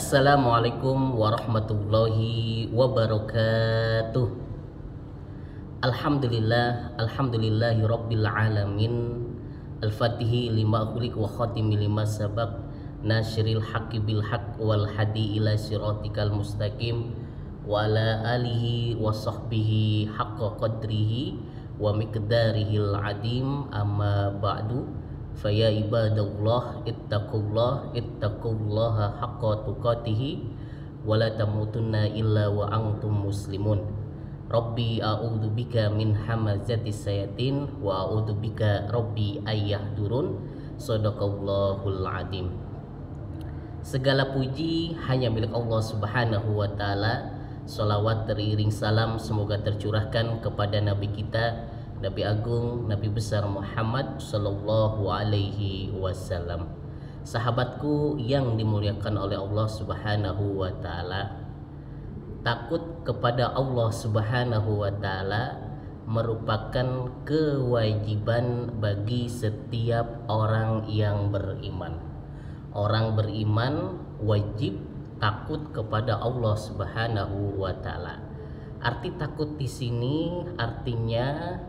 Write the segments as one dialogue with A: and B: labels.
A: Assalamualaikum warahmatullahi wabarakatuh. Alhamdulillahi rabbil alamin. Al-Fatihi lima khuliq wa khatimi lima sabaq. Nasyril haqqi bil haqq wal hadi ila siratikal mustaqim. Wa ala alihi wa sahbihi haqqa qadrihi wa miqdarihil adim. Amma ba'du. Faya ibadallah ittaqullaha haqqa tuqatih wa la tamutunna illa wa antum muslimun. Rabbi a'udzu bika min hamazatis sayatin wa a'udzu bika rabbi ayyahdurun. Shadaqallahul azim. Segala puji hanya milik Allah Subhanahu wa taala. Shalawat teriring salam semoga tercurahkan kepada nabi kita, Nabi Agung, Nabi besar Muhammad Sallallahu Alaihi Wasallam. Sahabatku yang dimuliakan oleh Allah Subhanahu Wa Taala, takut kepada Allah Subhanahu Wa Taala merupakan kewajiban bagi setiap orang yang beriman. Orang beriman wajib takut kepada Allah Subhanahu Wa Taala. Arti takut di sini artinya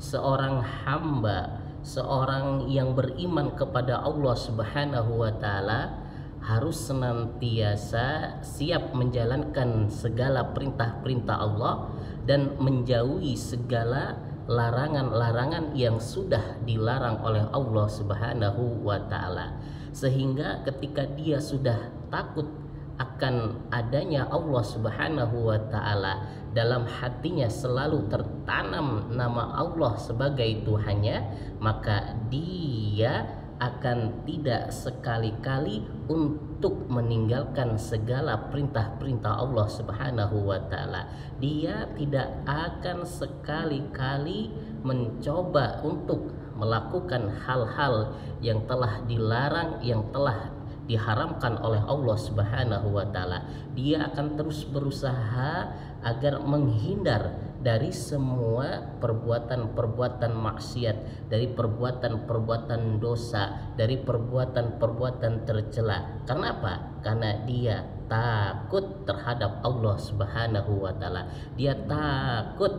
A: seorang hamba, seorang yang beriman kepada Allah Subhanahu wa taala harus senantiasa siap menjalankan segala perintah-perintah Allah dan menjauhi segala larangan-larangan yang sudah dilarang oleh Allah Subhanahu wa taala. Sehingga ketika dia sudah takut akan adanya Allah Subhanahu wa taala, dalam hatinya selalu tertanam nama Allah sebagai Tuhannya, maka dia akan tidak sekali-kali untuk meninggalkan segala perintah-perintah Allah Subhanahu wa taala. Dia tidak akan sekali-kali mencoba untuk melakukan hal-hal yang telah dilarang, yang telah diharamkan oleh Allah Subhanahu wa taala. Dia akan terus berusaha agar menghindar dari semua perbuatan-perbuatan maksiat, dari perbuatan-perbuatan dosa, dari perbuatan-perbuatan tercela. Karena apa? Karena dia takut terhadap Allah Subhanahu wa taala. Dia takut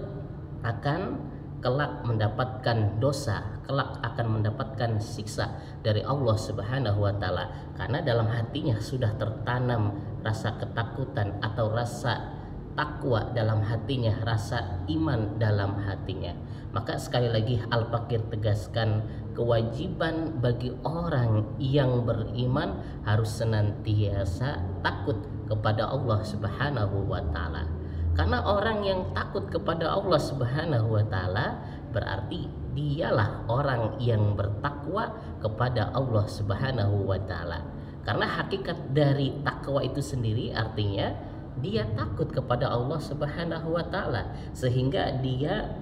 A: akan kelak mendapatkan dosa, kelak akan mendapatkan siksa dari Allah Subhanahu wa taala, karena dalam hatinya sudah tertanam rasa ketakutan atau rasa takwa dalam hatinya, rasa iman dalam hatinya. Maka sekali lagi Al-Fakir tegaskan, kewajiban bagi orang yang beriman harus senantiasa takut kepada Allah Subhanahu wa taala. Karena orang yang takut kepada Allah Subhanahu wa taala berarti dialah orang yang bertakwa kepada Allah Subhanahu wa taala. Karena hakikat dari takwa itu sendiri artinya dia takut kepada Allah Subhanahu wa taala, sehingga dia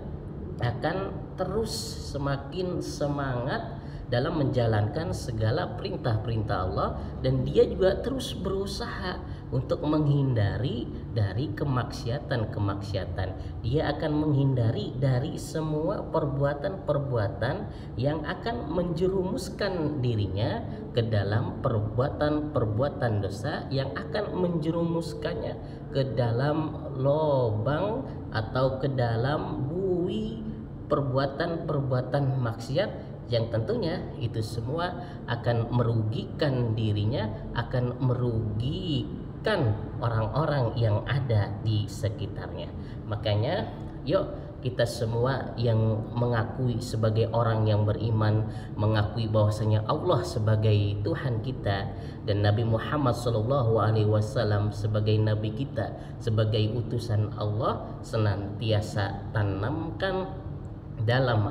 A: akan terus semakin semangat dalam menjalankan segala perintah-perintah Allah, dan dia juga terus berusaha untuk menghindari dari kemaksiatan-kemaksiatan. Dia akan menghindari dari semua perbuatan-perbuatan yang akan menjerumuskan dirinya ke dalam perbuatan-perbuatan dosa, yang akan menjerumuskannya ke dalam lubang atau ke dalam buih perbuatan-perbuatan maksiat, yang tentunya itu semua akan merugikan dirinya, akan merugikan orang-orang yang ada di sekitarnya. Makanya yuk kita semua yang mengakui sebagai orang yang beriman, mengakui bahwasanya Allah sebagai Tuhan kita dan Nabi Muhammad SAW sebagai Nabi kita, sebagai utusan Allah, senantiasa tanamkan dalam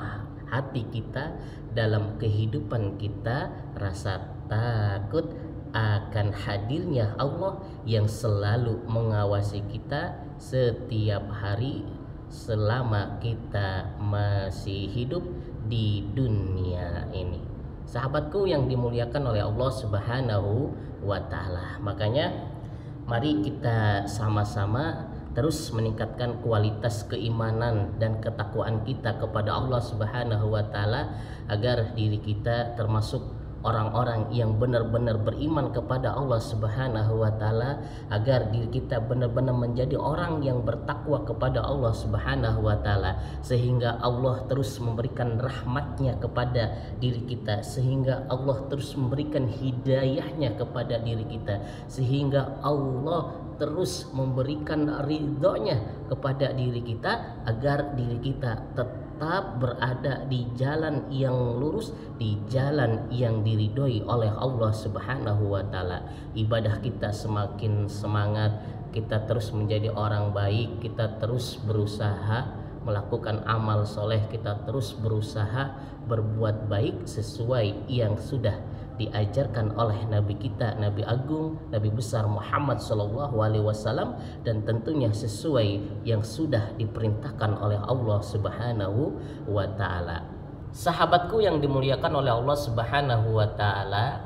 A: hati kita, dalam kehidupan kita, rasa takut akan hadirnya Allah yang selalu mengawasi kita setiap hari selama kita masih hidup di dunia ini. Sahabatku yang dimuliakan oleh Allah Subhanahu wa taala. Makanya mari kita sama-sama terus meningkatkan kualitas keimanan dan ketakwaan kita kepada Allah Subhanahu wa taala, agar diri kita termasuk orang-orang yang benar-benar beriman kepada Allah Subhanahu wa taala, agar diri kita benar-benar menjadi orang yang bertakwa kepada Allah Subhanahu wa taala, sehingga Allah terus memberikan rahmatnya kepada diri kita, sehingga Allah terus memberikan hidayahnya kepada diri kita, sehingga Allah terus memberikan ridhonya kepada diri kita, agar diri kita tetap berada di jalan yang lurus, di jalan yang diridhoi oleh Allah Subhanahu wa taala. Ibadah kita semakin semangat, kita terus menjadi orang baik, kita terus berusaha melakukan amal soleh, kita terus berusaha berbuat baik sesuai yang sudah diajarkan oleh Nabi kita, Nabi Agung, Nabi besar Muhammad SAW, dan tentunya sesuai yang sudah diperintahkan oleh Allah Subhanahu wa taala. Sahabatku yang dimuliakan oleh Allah Subhanahu wa taala,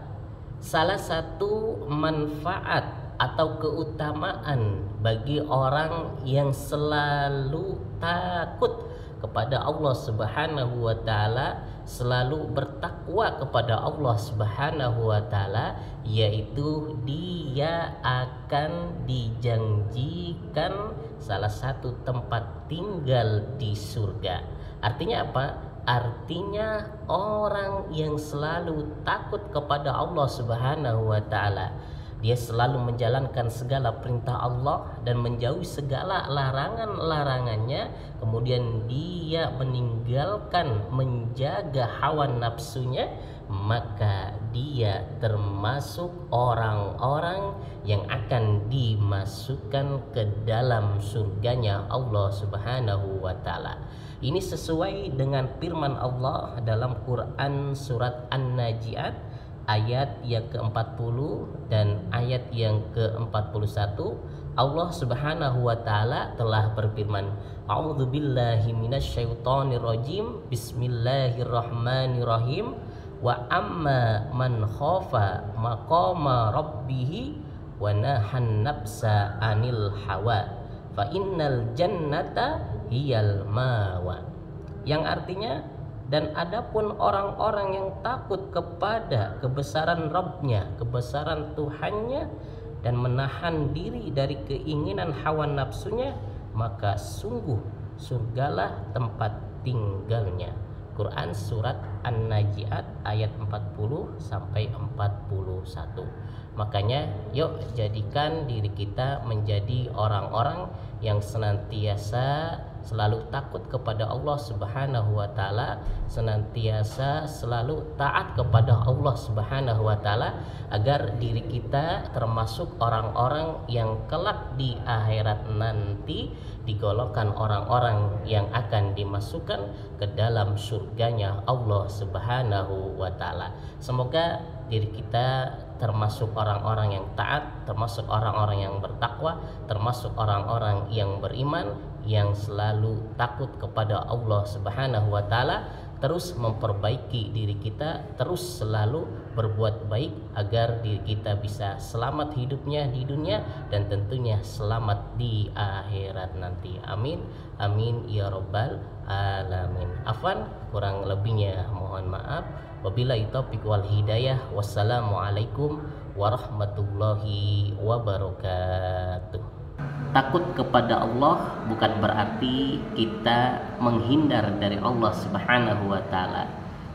A: salah satu manfaat atau keutamaan bagi orang yang selalu takut kepada Allah Subhanahu wa taala, selalu bertakwa kepada Allah Subhanahu wa taala, yaitu dia akan dijanjikan salah satu tempat tinggal di surga. Artinya apa? Artinya orang yang selalu takut kepada Allah Subhanahu wa taala, dia selalu menjalankan segala perintah Allah dan menjauhi segala larangan-larangannya, kemudian dia meninggalkan menjaga hawa nafsunya, maka dia termasuk orang-orang yang akan dimasukkan ke dalam surganya Allah Subhanahu wa taala. Ini sesuai dengan firman Allah dalam Quran surat An-Najiat ayat yang ke-40 dan ayat yang ke-41. Allah Subhanahu wa taala telah berfirman, A'udzubillahi minasyaitonirrajim, Bismillahirrahmanirrahim, wa amma man khafa maqama rabbih wa nahan nafsa anil hawa fa innal jannata hiyal mawa. Yang artinya, dan adapun orang-orang yang takut kepada kebesaran Rabb-nya, kebesaran Tuhannya, dan menahan diri dari keinginan hawa nafsunya, maka sungguh surgalah tempat tinggalnya. Quran surat An-Najiat ayat 40 sampai 41. Makanya yuk jadikan diri kita menjadi orang-orang yang senantiasa selalu takut kepada Allah Subhanahu wa taala, senantiasa selalu taat kepada Allah Subhanahu wa taala, agar diri kita termasuk orang-orang yang kelak di akhirat nanti digolongkan orang-orang yang akan dimasukkan ke dalam surganya Allah Subhanahu wa taala. Semoga diri kita termasuk orang-orang yang taat, termasuk orang-orang yang bertakwa, termasuk orang-orang yang beriman, yang selalu takut kepada Allah Subhanahu wa taala, terus memperbaiki diri kita, terus selalu berbuat baik agar diri kita bisa selamat hidupnya di dunia dan tentunya selamat di akhirat nanti. Amin amin ya rabbal alamin. Afwan, kurang lebihnya mohon maaf. Wabillahi taufiq wal hidayah. Wassalamualaikum warahmatullahi wabarakatuh. Takut kepada Allah bukan berarti kita menghindar dari Allah Subhanahu wa taala,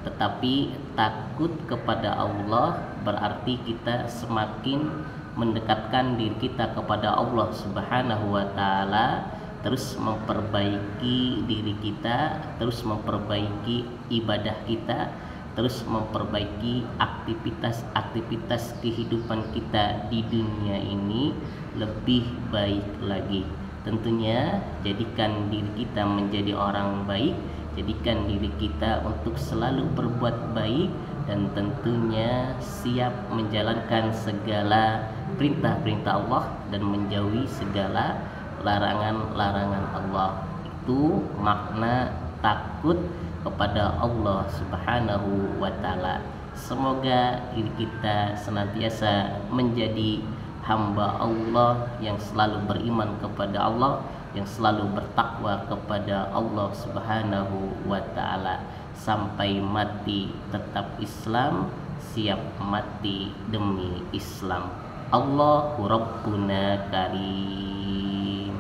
A: tetapi takut kepada Allah berarti kita semakin mendekatkan diri kita kepada Allah Subhanahu wa taala, terus memperbaiki diri kita, terus memperbaiki ibadah kita, terus memperbaiki aktivitas-aktivitas kehidupan kita di dunia ini lebih baik lagi. Tentunya jadikan diri kita menjadi orang baik, jadikan diri kita untuk selalu berbuat baik, dan tentunya siap menjalankan segala perintah-perintah Allah dan menjauhi segala larangan-larangan Allah. Itu makna takut kepada Allah Subhanahu wa taala. Semoga diri kita senantiasa menjadi hamba Allah yang selalu beriman kepada Allah, yang selalu bertakwa kepada Allah Subhanahu wa taala, sampai mati tetap Islam, siap mati demi Islam. Allahu Rabbuna Karim.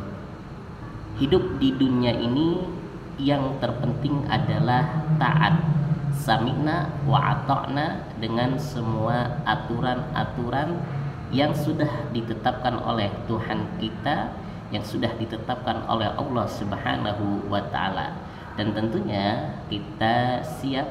A: Hidup di dunia ini yang terpenting adalah taat, sami'na wa ata'na, dengan semua aturan-aturan yang sudah ditetapkan oleh Tuhan kita, yang sudah ditetapkan oleh Allah Subhanahu wa Ta'ala. Dan tentunya kita siap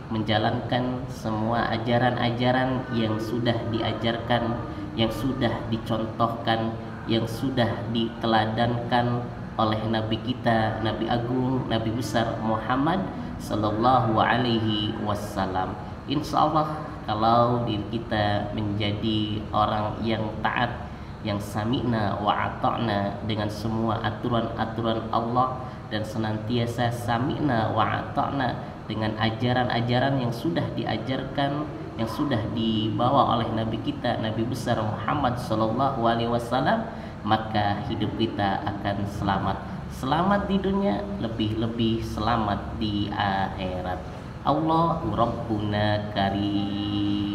A: menjalankan semua ajaran-ajaran yang sudah diajarkan, yang sudah dicontohkan, yang sudah diteladankan oleh Nabi kita, Nabi Agung, Nabi besar Muhammad Sallallahu Alaihi Wasallam. Insya Allah kalau diri kita menjadi orang yang taat, yang sami'na wa ata'na dengan semua aturan-aturan Allah, dan senantiasa sami'na wa ata'na dengan ajaran-ajaran yang sudah diajarkan, yang sudah dibawa oleh Nabi kita, Nabi besar Muhammad Sallallahu Alaihi Wasallam, maka hidup kita akan selamat. Selamat di dunia, lebih-lebih selamat di akhirat. Allahu Rabbuna Karim.